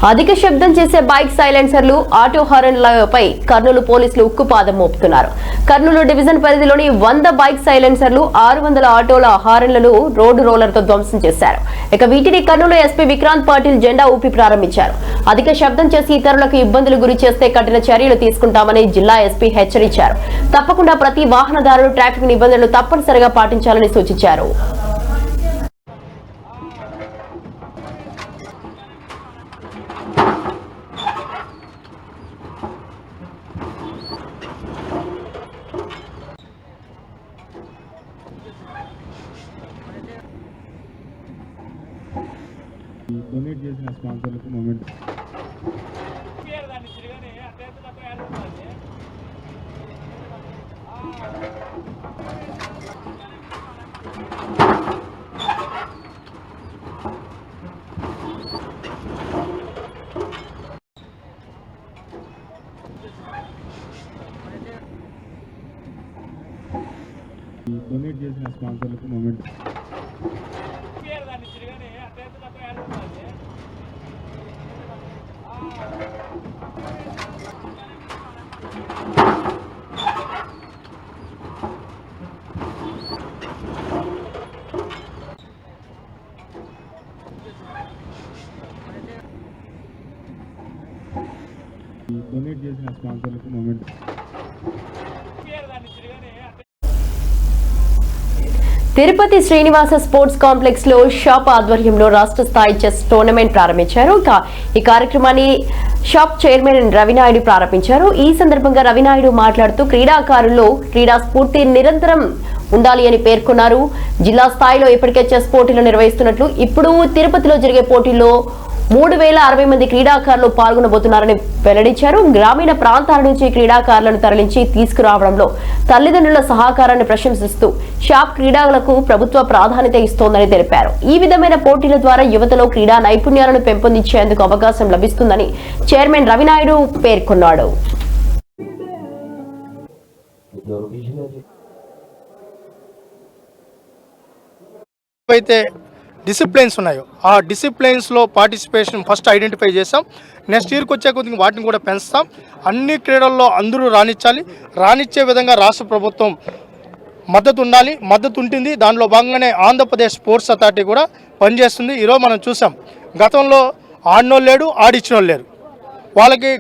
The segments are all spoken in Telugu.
అధిక శబ్దం చేసే బైక్ సైలెన్సర్లు, ఆటో హారన్లపై కర్నూలు పోలీసులు ఉక్కుపాదం మోపుతున్నారు. కర్నూలు డివిజన్ పరిధిలోని 100 బైక్ సైలెన్సర్లు, 600 ఆటోల హారన్లను రోడ్డు రోలర్తో ధ్వంసం చేశారు. ఇక వీటిని కర్నూలు ఎస్పీ విక్రాంత్ పాటిల్ జెండా ఊపి ప్రారంభించారు. అధిక శబ్దం చేసి ఇతరులకు ఇబ్బందులు గురి చేస్తే కఠిన చర్యలు తీసుకుంటామని జిల్లా ఎస్పీ హెచ్చరించారు. తప్పకుండా ప్రతి వాహనదారులు ట్రాఫిక్ నిబంధనలు తప్పనిసరిగా పాటించాలని సూచించారు. డొనేట్ చేసిన స్పాన్సర్లకు మూమెంట్ డొనేట్ చేసిన స్పాన్సర్లకు మూమెంట్ డొనేట్ చేసిన స్పాన్సర్లకు memento Tirupati Srinivasa sports complex లో షాప్ ఆధ్వర్యంలో రాష్ట్ర స్థాయి చెస్ టోర్నమెంట్ ప్రారంభించారు. ఈ కార్యక్రమాన్ని షాప్ చైర్మన్ రవినాయుడు ప్రారంభించారు. ఈ సందర్భంగా రవినాయుడు మాట్లాడుతూ క్రీడాకారుల్లో క్రీడా స్ఫూర్తి నిరంతరం ఉండాలి అని పేర్కొన్నారు. జిల్లా స్థాయిలో ఇప్పటికే చెస్ పోటీలు నిర్వహిస్తున్నట్లు, ఇప్పుడు తిరుపతిలో జరిగే పోటీల్లో 3060 మంది క్రీడాకారులు పాల్గొనబోతున్నారని వెల్లడించారు. గ్రామీణ ప్రాంతాల నుంచి క్రీడాకారులను తరలించి తీసుకురావడంలో తల్లిదండ్రుల సహకారాన్ని ప్రశంసిస్తూ షాప్ క్రీడలకు ప్రభుత్వ ప్రాధాన్యత ఇస్తోందని తెలిపారు. ఈ విధమైన పోటీల ద్వారా యువతలో క్రీడా నైపుణ్యాలను పెంపొందించేందుకు అవకాశం లభిస్తుందని చైర్మన్ రవినాయుడు పేర్కొన్నాడు. అయితే డిసిప్లైన్స్ ఉన్నాయో ఆ డిసిప్లైన్స్లో పార్టిసిపేషన్ ఫస్ట్ ఐడెంటిఫై చేస్తాం. నెక్స్ట్ ఇయర్కి వచ్చే కొద్దిగా వాటిని కూడా పెంచుతాం. అన్ని క్రీడల్లో అందరూ రాణించాలి. రాణించే విధంగా రాష్ట్ర ప్రభుత్వం మద్దతు ఉండాలి. మద్దతు ఉంటుంది. దానిలో భాగంగానే ఆంధ్రప్రదేశ్ స్పోర్ట్స్ అథారిటీ కూడా పనిచేస్తుంది. ఈరోజు మనం చూసాం, గతంలో ఆడినోళ్ళు లేడు, ఆడిచ్చినోళ్ళు లేరు. వాళ్ళకి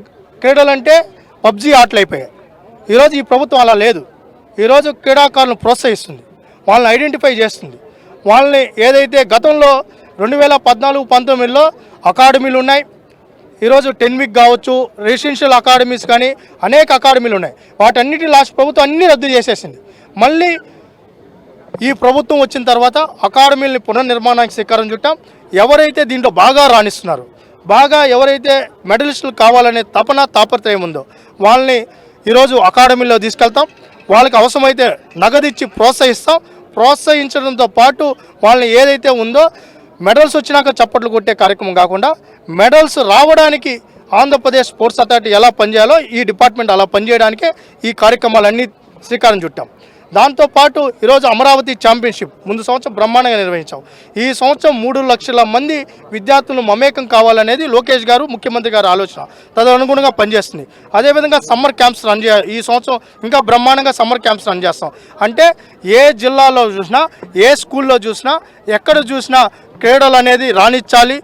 క్రీడలంటే పబ్జీ ఆటలు అయిపోయాయి. ఈరోజు ఈ ప్రభుత్వం అలా లేదు. ఈరోజు క్రీడాకారులను ప్రోత్సహిస్తుంది, వాళ్ళని ఐడెంటిఫై చేస్తుంది. వాళ్ళని ఏదైతే గతంలో 2014-19లో అకాడమీలు ఉన్నాయి, ఈరోజు 10 వీక్ కావచ్చు, రెసిడెన్షియల్ అకాడమీస్ కానీ అనేక అకాడమీలు ఉన్నాయి. వాటన్నిటి లాస్ట్ ప్రభుత్వం అన్నీ రద్దు చేసేసింది. మళ్ళీ ఈ ప్రభుత్వం వచ్చిన తర్వాత అకాడమీలని పునర్నిర్మాణానికి శ్రీకారం చుట్టాం. ఎవరైతే దీంట్లో బాగా రాణిస్తున్నారు, బాగా ఎవరైతే మెడలిస్టులు కావాలనే తాపత్రయం ఉందో వాళ్ళని ఈరోజు అకాడమీలో తీసుకెళ్తాం. వాళ్ళకి అవసరమైతే నగదిచ్చి ప్రోత్సహిస్తాం. ప్రోత్సహించడంతో పాటు వాళ్ళని ఏదైతే ఉందో మెడల్స్ వచ్చినాక చప్పట్లు కొట్టే కార్యక్రమం కాకుండా మెడల్స్ రావడానికి ఆంధ్రప్రదేశ్ స్పోర్ట్స్ అథారిటీ ఎలా పనిచేయాలో ఈ డిపార్ట్మెంట్ అలా పనిచేయడానికే ఈ కార్యక్రమాలన్నీ శ్రీకారం చుట్టాం. దాంతోపాటు ఈరోజు అమరావతి ఛాంపియన్షిప్ ముందు సంవత్సరం బ్రహ్మాండంగా నిర్వహించాం. ఈ సంవత్సరం 3 లక్షల మంది విద్యార్థులు మమేకం కావాలనేది లోకేష్ గారు, ముఖ్యమంత్రి గారు ఆలోచన. తదనుగుణంగా పనిచేస్తుంది. అదేవిధంగా సమ్మర్ క్యాంప్స్ రన్ చేయాలి. ఈ సంవత్సరం ఇంకా బ్రహ్మాండంగా సమ్మర్ క్యాంప్స్ రన్ చేస్తాం. అంటే ఏ జిల్లాలో చూసినా, ఏ స్కూల్లో చూసినా, ఎక్కడ చూసినా క్రీడలు అనేది రాణించాలి,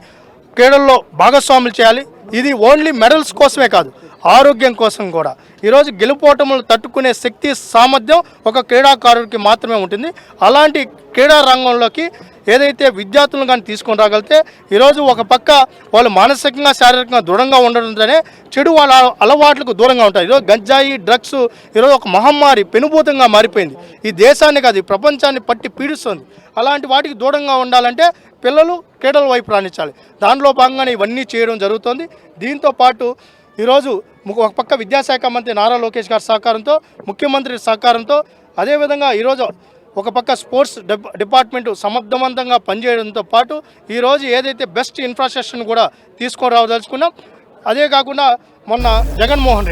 క్రీడల్లో భాగస్వాములు చేయాలి. ఇది ఓన్లీ మెడల్స్ కోసమే కాదు, ఆరోగ్యం కోసం కూడా. ఈరోజు గెలుపోటములు తట్టుకునే శక్తి, సామర్థ్యం ఒక క్రీడాకారుడికి మాత్రమే ఉంటుంది. అలాంటి క్రీడా రంగంలోకి ఏదైతే విద్యార్థులను కానీ తీసుకొని రాగలిగితే ఈరోజు ఒక పక్క వాళ్ళు మానసికంగా, శారీరకంగా దృఢంగా ఉండడంతోనే చెడు వాళ్ళ అలవాట్లకు దూరంగా ఉంటారు. ఈరోజు గంజాయి, డ్రగ్స్ ఈరోజు ఒక మహమ్మారి, పెనుభూతంగా మారిపోయింది. ఈ దేశాన్ని కాదు, ఈ ప్రపంచాన్ని పట్టి పీడిస్తుంది. అలాంటి వాటికి దూరంగా ఉండాలంటే పిల్లలు క్రీడల వైపు రాణించాలి. దానిలో భాగంగానే ఇవన్నీ చేయడం జరుగుతుంది. దీంతోపాటు ఈరోజు ఒక పక్క విద్యాశాఖ మంత్రి నారా లోకేష్ గారి సహకారంతో, ముఖ్యమంత్రి సహకారంతో, అదేవిధంగా ఈరోజు ఒక పక్క స్పోర్ట్స్ డిపార్ట్మెంట్ సమర్థవంతంగా పనిచేయడంతో పాటు ఈరోజు ఏదైతే బెస్ట్ ఇన్ఫ్రాస్ట్రక్చర్ను కూడా తీసుకొని రావదలుచుకున్నాం. అదే కాకుండా మొన్న జగన్మోహన్ రెడ్డి